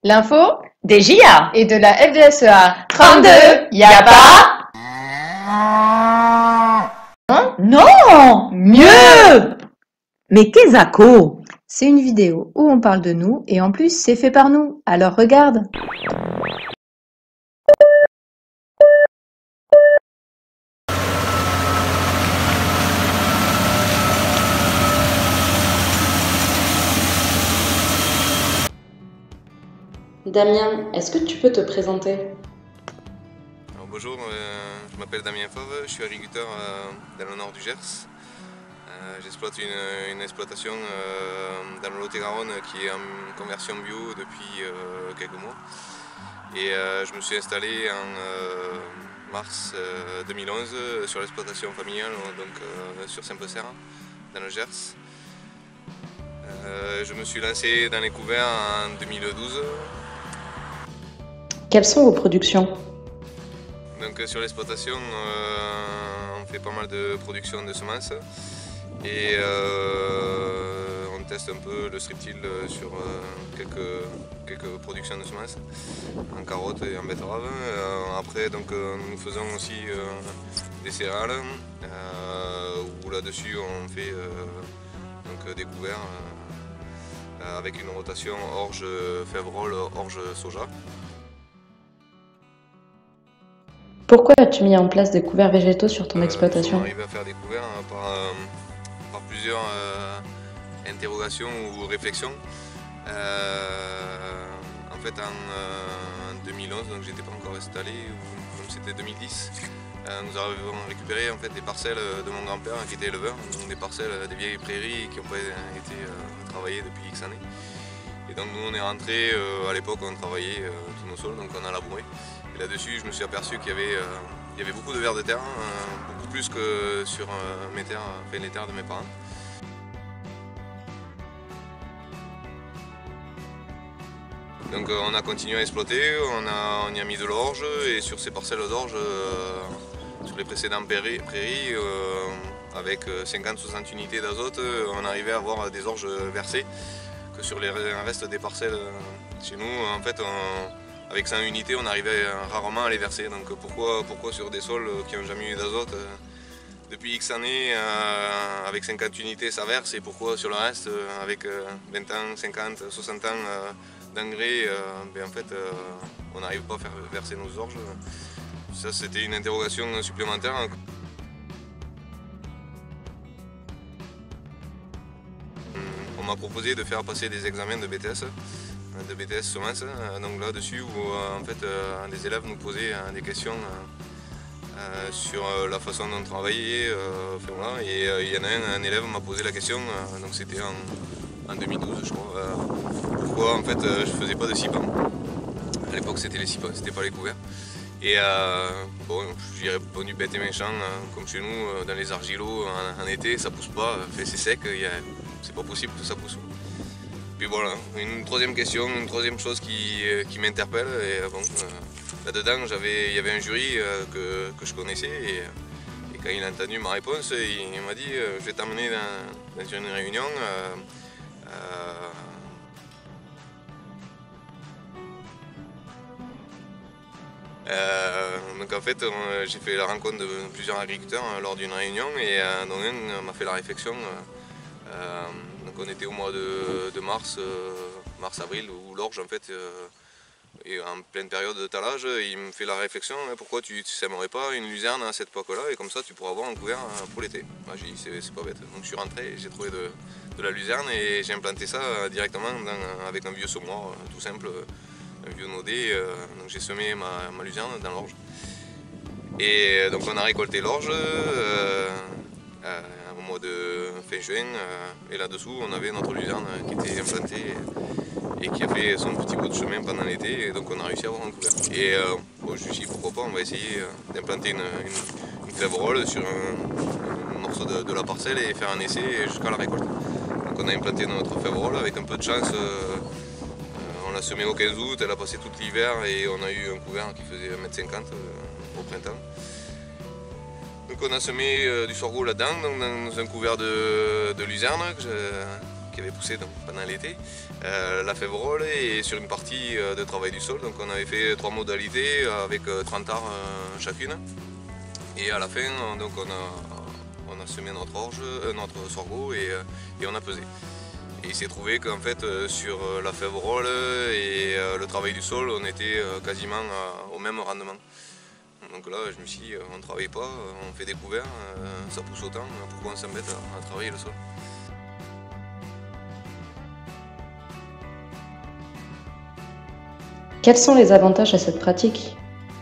L'info Des JA. et de la FDSEA 32, 32. y a pas Non. Mieux. Mais qu'est-ce que C'est une vidéo où on parle de nous et en plus c'est fait par nous. Alors regarde. Damien, est-ce que tu peux te présenter? Alors bonjour, je m'appelle Damien Fauve, je suis agriculteur dans le nord du Gers. J'exploite une exploitation dans le Lot-et-Garonne qui est en conversion bio depuis quelques mois. Et je me suis installé en mars 2011 sur l'exploitation familiale, donc sur Saint-Pecer, dans le Gers. Je me suis lancé dans les couverts en 2012. Quelles sont vos productions? Donc sur l'exploitation, on fait pas mal de production de semences et on teste un peu le streptil sur quelques productions de semences en carottes et en betteraves. Après, donc, nous faisons aussi des céréales où là-dessus on fait donc, des couverts avec une rotation orge-févrole, orge-soja. Pourquoi as-tu mis en place des couverts végétaux sur ton exploitation? On arrive à faire des couverts par plusieurs interrogations ou réflexions. En fait, en 2011, donc j'étais pas encore installé, donc c'était 2010, nous avons récupéré en fait des parcelles de mon grand-père qui était éleveur, donc des parcelles des vieilles prairies qui n'ont pas été travaillées depuis X années. Et donc nous on est rentré, à l'époque on travaillait tous nos sols, donc on a labouré. Et là-dessus je me suis aperçu qu'il y avait beaucoup de vers de terre, beaucoup plus que sur mes terres, enfin, les terres de mes parents. Donc on a continué à exploiter, on y a mis de l'orge et sur ces parcelles d'orge, sur les précédentes prairies, avec 50-60 unités d'azote, on arrivait à avoir des orges versées. Que sur les restes des parcelles chez nous, en fait, avec 100 unités, on arrivait rarement à les verser. Donc pourquoi sur des sols qui n'ont jamais eu d'azote, depuis X années, avec 50 unités ça verse, et pourquoi sur le reste, avec 20 ans, 50, 60 ans d'engrais, en fait, on n'arrive pas à faire verser nos orges. Ça, c'était une interrogation supplémentaire. On m'a proposé de faire passer des examens de BTS semences, donc là-dessus où en fait des élèves nous posaient des questions sur la façon dont on travaillait, enfin, voilà. Et il y en a un élève m'a posé la question, donc c'était en 2012 je crois, pourquoi en fait je faisais pas de CIPAN. À l'époque c'était les CIPAN, c'était pas les couverts. Et bon, j'y ai répondu bête et méchant, comme chez nous, dans les argilos, en été, ça pousse pas, c'est sec, c'est pas possible que ça pousse. Puis voilà, une troisième question, une troisième chose qui m'interpelle, et bon, là-dedans, il y avait un jury que je connaissais, et quand il a entendu ma réponse, il m'a dit je vais t'emmener dans une réunion. Donc en fait, j'ai fait la rencontre de plusieurs agriculteurs lors d'une réunion, et dont un m'a fait la réflexion. Donc on était au mois de mars, mars-avril, où l'orge en fait est en pleine période de talage. Il me fait la réflexion, pourquoi tu ne sèmerais pas une luzerne à cette époque-là, et comme ça tu pourras avoir un couvert pour l'été. J'ai dit c'est pas bête. Donc je suis rentré, j'ai trouvé de la luzerne et j'ai implanté ça directement avec un vieux semoir tout simple, un vieux nodé. Donc j'ai semé ma luzerne dans l'orge. Et donc on a récolté l'orge au mois de fin juin, et là-dessous on avait notre luzerne qui était implantée et qui a fait son petit bout de chemin pendant l'été, et donc on a réussi à avoir un couvert. Et bon, je me suis dit pourquoi pas, on va essayer d'implanter une févrole sur un morceau de la parcelle et faire un essai jusqu'à la récolte. Donc on a implanté notre févrole avec un peu de chance. On l'a semée au 15 août, elle a passé tout l'hiver et on a eu un couvert qui faisait 1,50 m au printemps. Donc on a semé du sorgho là-dedans, dans un couvert de luzerne qui avait poussé donc, pendant l'été, la févrole et sur une partie de travail du sol. Donc on avait fait 3 modalités avec 30 arts chacune. Et à la fin, donc, on a semé notre orge, notre sorgho et on a pesé. Et il s'est trouvé qu'en fait sur la févrole et le travail du sol, on était quasiment au même rendement. Donc là, je me suis dit, on ne travaille pas, on fait des couverts, ça pousse autant, pourquoi on s'embête à travailler le sol? Quels sont les avantages à cette pratique?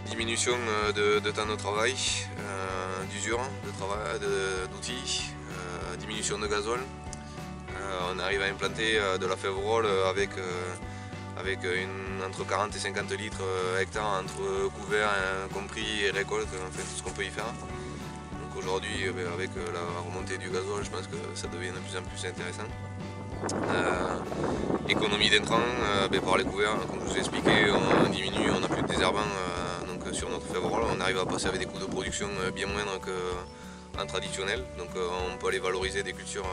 Diminution de temps de travail, d'usure, d'outils, diminution de gazole. On arrive à implanter de la févrole avec entre 40 et 50 litres hectare entre couverts compris et récolte, en fait, tout ce qu'on peut y faire. Donc aujourd'hui, avec la remontée du gazole, je pense que ça devient de plus en plus intéressant. Économie d'intrants par les couverts, comme je vous ai expliqué, on diminue, on n'a plus de désherbant donc sur notre févrole, on arrive à passer avec des coûts de production bien moindres qu'en traditionnel. Donc on peut aller valoriser des cultures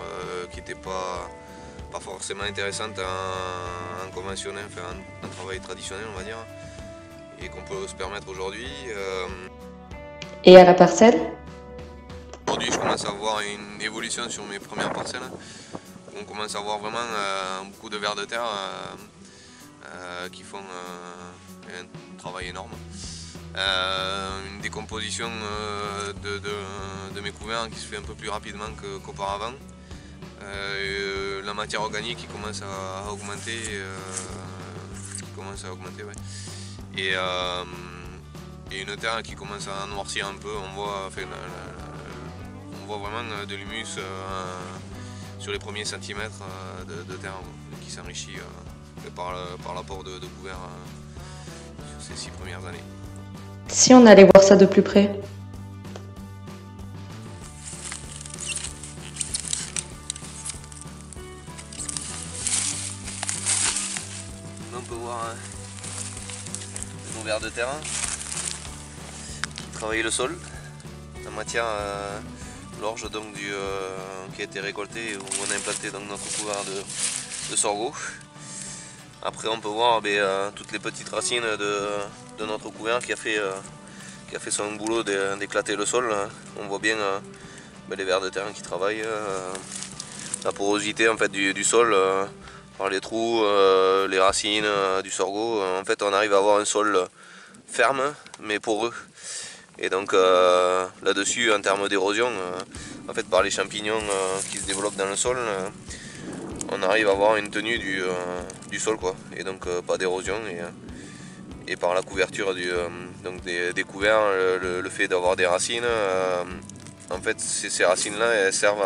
qui n'étaient pas forcément intéressantes en conventionnel, enfin en travail traditionnel on va dire, et qu'on peut se permettre aujourd'hui. Et à la parcelle? Aujourd'hui je commence à voir une évolution sur mes premières parcelles. On commence à voir vraiment beaucoup de vers de terre qui font un travail énorme. Une décomposition de mes couverts qui se fait un peu plus rapidement qu'auparavant. La matière organique qui commence à augmenter, ouais. Et une terre qui commence à noircir un peu. On voit vraiment de l'humus sur les premiers centimètres de terre qui s'enrichit par l'apport de couverts sur ces 6 premières années. Si on allait voir ça de plus près? On peut voir nos vers de terre qui travaillent le sol. La matière, l'orge donc qui a été récoltée où on a implanté donc notre couvert de sorgho. Après on peut voir toutes les petites racines de notre couvert qui a fait son boulot d'éclater le sol. On voit bien les vers de terre qui travaillent, la porosité en fait, du sol par les trous, les racines du sorgho. En fait on arrive à avoir un sol ferme mais poreux. Et donc là-dessus en termes d'érosion, en fait par les champignons qui se développent dans le sol, on arrive à avoir une tenue du sol quoi, et donc pas d'érosion, et par la couverture donc des couverts, le fait d'avoir des racines, en fait ces racines là elles servent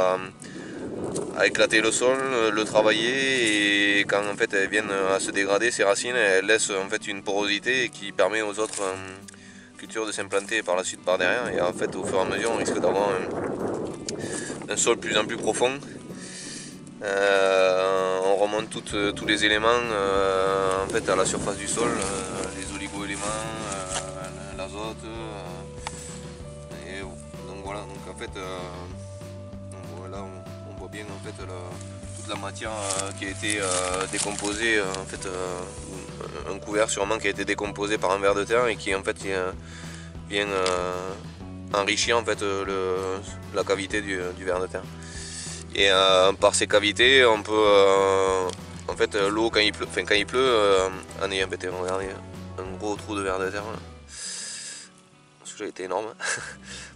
à éclater le sol, le travailler, et quand en fait elles viennent à se dégrader, ces racines elles laissent en fait une porosité qui permet aux autres cultures de s'implanter par la suite par derrière, et en fait au fur et à mesure on risque d'avoir un sol de plus en plus profond. On remonte tous les éléments en fait, à la surface du sol, les oligo-éléments, l'azote. Et donc voilà, donc en fait, là on voit bien en fait, toute la matière qui a été décomposée, en fait, un couvert sûrement qui a été décomposé par un ver de terre et qui en fait vient enrichir en fait, la cavité du ver de terre. Et par ces cavités, on peut, en fait, l'eau quand il pleut, on est embêté, regardez, un gros trou de ver de terre, celui-là était énorme.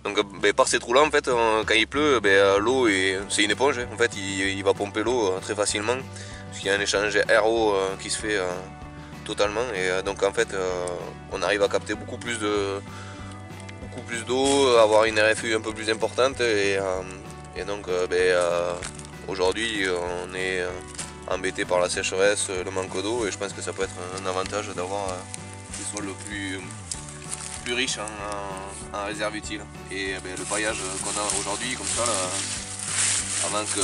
Donc par ces trous-là, en fait, quand il pleut, l'eau c'est une éponge, en fait, il va pomper l'eau très facilement, parce qu'il y a un échange air-eau qui se fait totalement, et donc en fait, on arrive à capter beaucoup plus d'eau, avoir une RFU un peu plus importante, et donc aujourd'hui on est embêté par la sécheresse, le manque d'eau, et je pense que ça peut être un avantage d'avoir des sols plus riches en réserve utile. Et le paillage qu'on a aujourd'hui comme ça, là, avant que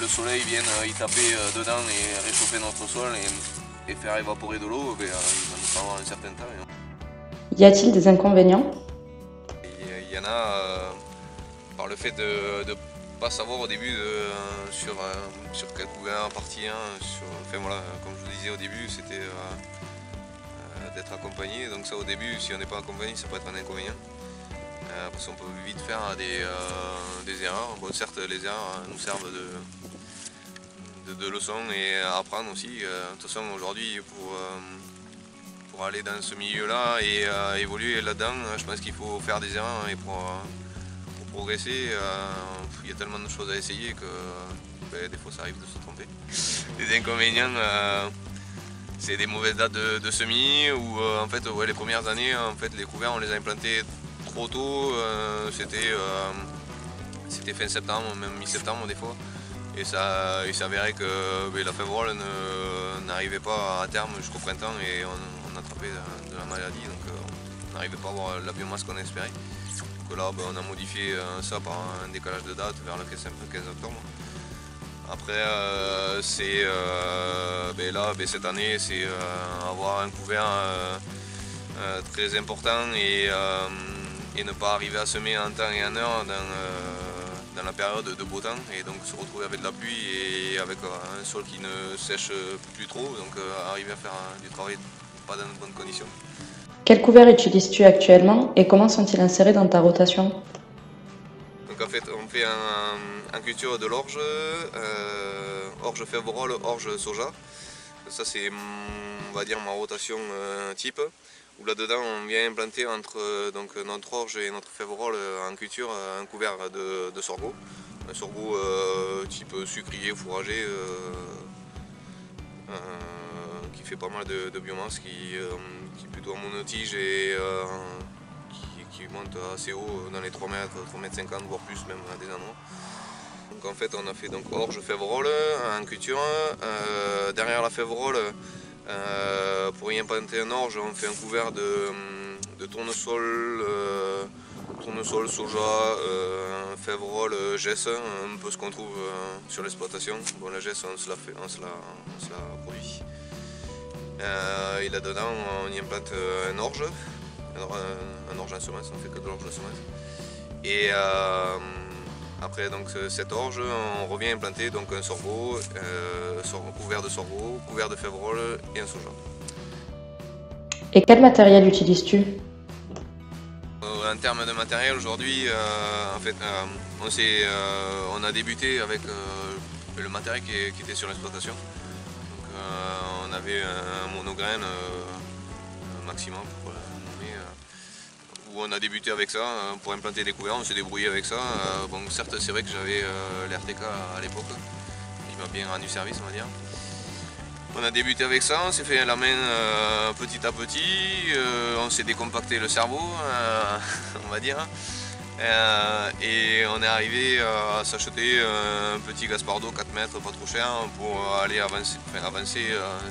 le soleil vienne y taper dedans et réchauffer notre sol et faire évaporer de l'eau, il va nous falloir un certain temps. Y a-t-il des inconvénients? Il y en a par le fait pas savoir au début sur quel couvert partir. Enfin voilà, comme je vous disais au début, c'était d'être accompagné. Donc ça au début, si on n'est pas accompagné, ça peut être un inconvénient. Parce qu'on peut vite faire des erreurs. Bon, certes, les erreurs nous servent de leçons et à apprendre aussi. De toute façon, aujourd'hui, pour aller dans ce milieu-là et évoluer là-dedans, je pense qu'il faut faire des erreurs et pour progresser, il y a tellement de choses à essayer que des fois ça arrive de se tromper. Les inconvénients, c'est des mauvaises dates de semis où en fait les premières années en fait les couverts on les a implantés trop tôt, c'était fin septembre, même mi-septembre des fois. Et il s'avérait que la févrole n'arrivait pas à terme jusqu'au printemps et on attrapait de la maladie, donc on n'arrivait pas à avoir la biomasse qu'on espérait. Donc là on a modifié ça par un décalage de date vers le 15 octobre. Après cette année c'est avoir un couvert très important et ne pas arriver à semer en temps et en heure dans la période de beau temps et donc se retrouver avec de la pluie et avec un sol qui ne sèche plus trop, donc arriver à faire du travail pas dans de bonnes conditions. Quels couverts utilises-tu actuellement et comment sont-ils insérés dans ta rotation? Donc en fait on fait en culture de l'orge, orge févrole, orge soja. Ça c'est on va dire ma rotation type. Où là-dedans on vient implanter entre notre orge et notre févrole en culture un couvert de sorgho. Un sorgho type sucrier, fourragé, qui fait pas mal de biomasse, qui est plutôt en monotige et qui monte assez haut dans les 3 mètres, 3 mètres 50 voire plus même à des endroits. Donc en fait on a fait donc orge févrole en culture. Derrière la févrole, pour y implanter un orge, on fait un couvert de tournesol, soja, févrole, gesse, un peu ce qu'on trouve sur l'exploitation. Bon, la gesse, on se la produit. Et là-dedans, on y implante un orge, un orge en semence, on fait que de l'orge en semence. Et après donc, cette orge, on revient implanter donc, un sorgho, couvert de sorgho, couvert de févrole et un soja. Et quel matériel utilises-tu? En termes de matériel, aujourd'hui, en fait, on a débuté avec le matériel qui était sur l'exploitation. On avait un monograine maximum pour le nommer, où on a débuté avec ça pour implanter des couverts, on s'est débrouillé avec ça. Bon, certes, c'est vrai que j'avais l'RTK à l'époque, qui m'a bien rendu service, on va dire. On a débuté avec ça, on s'est fait la main petit à petit, on s'est décompacté le cerveau, on va dire. Et on est arrivé à s'acheter un petit Gaspardo 4 mètres, pas trop cher, pour aller avancer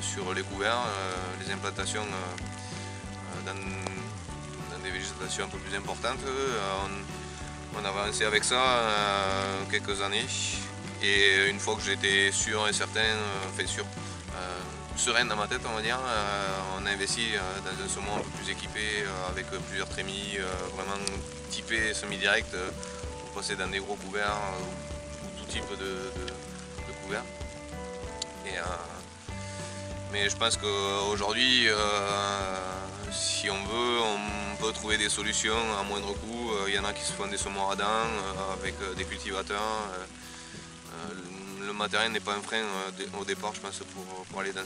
sur les couverts, les implantations dans des végétations un peu plus importantes. On a avancé avec ça quelques années. Et une fois que j'étais sûr et certain, serein dans ma tête, on va dire, on a investi dans un saumon un peu plus équipé, avec plusieurs trémies, vraiment typé semi-direct, pour passer dans des gros couverts ou tout type de couverts. Mais je pense qu'aujourd'hui, si on veut, on peut trouver des solutions à moindre coût. Il y en a qui se font des saumons radans avec des cultivateurs. Le matériel n'est pas un frein au départ, je pense, pour aller dans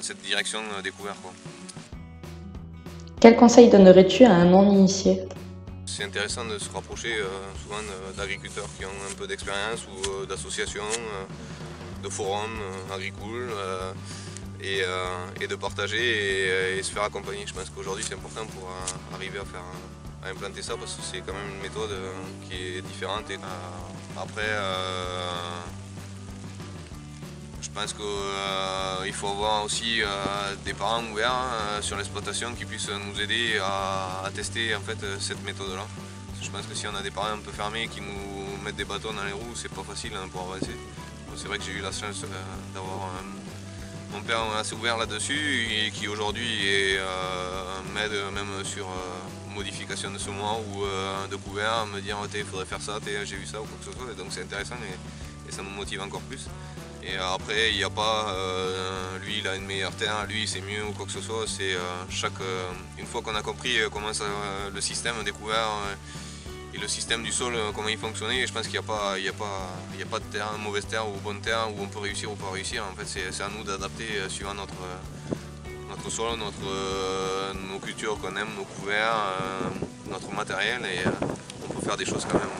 cette direction découverte. Quel conseil donnerais-tu à un non-initié? C'est intéressant de se rapprocher souvent d'agriculteurs qui ont un peu d'expérience ou d'associations, de forums agricoles et de partager et se faire accompagner. Je pense qu'aujourd'hui c'est important pour arriver à implanter ça parce que c'est quand même une méthode qui est différente. Après, je pense qu'il faut avoir aussi des parents ouverts sur l'exploitation qui puissent nous aider à tester en fait, cette méthode-là. Je pense que si on a des parents un peu fermés qui nous mettent des bâtons dans les roues, c'est pas facile pour avancer. C'est vrai que j'ai eu la chance d'avoir mon père assez ouvert là-dessus et qui aujourd'hui m'aide même sur modification de semoirs ou de couverts, me dire il faudrait faire ça, j'ai vu ça ou quoi que ce soit, et donc c'est intéressant et ça nous motive encore plus. Et après il n'y a pas lui il a une meilleure terre, lui c'est mieux ou quoi que ce soit, c'est une fois qu'on a compris comment le système découvert et le système du sol, comment il fonctionnait, je pense qu'il n'y a pas de terre, mauvaise terre ou bonne terre où on peut réussir ou pas réussir. En fait c'est à nous d'adapter suivant notre sol, nos cultures qu'on aime, nos couverts, notre matériel, et on peut faire des choses quand même.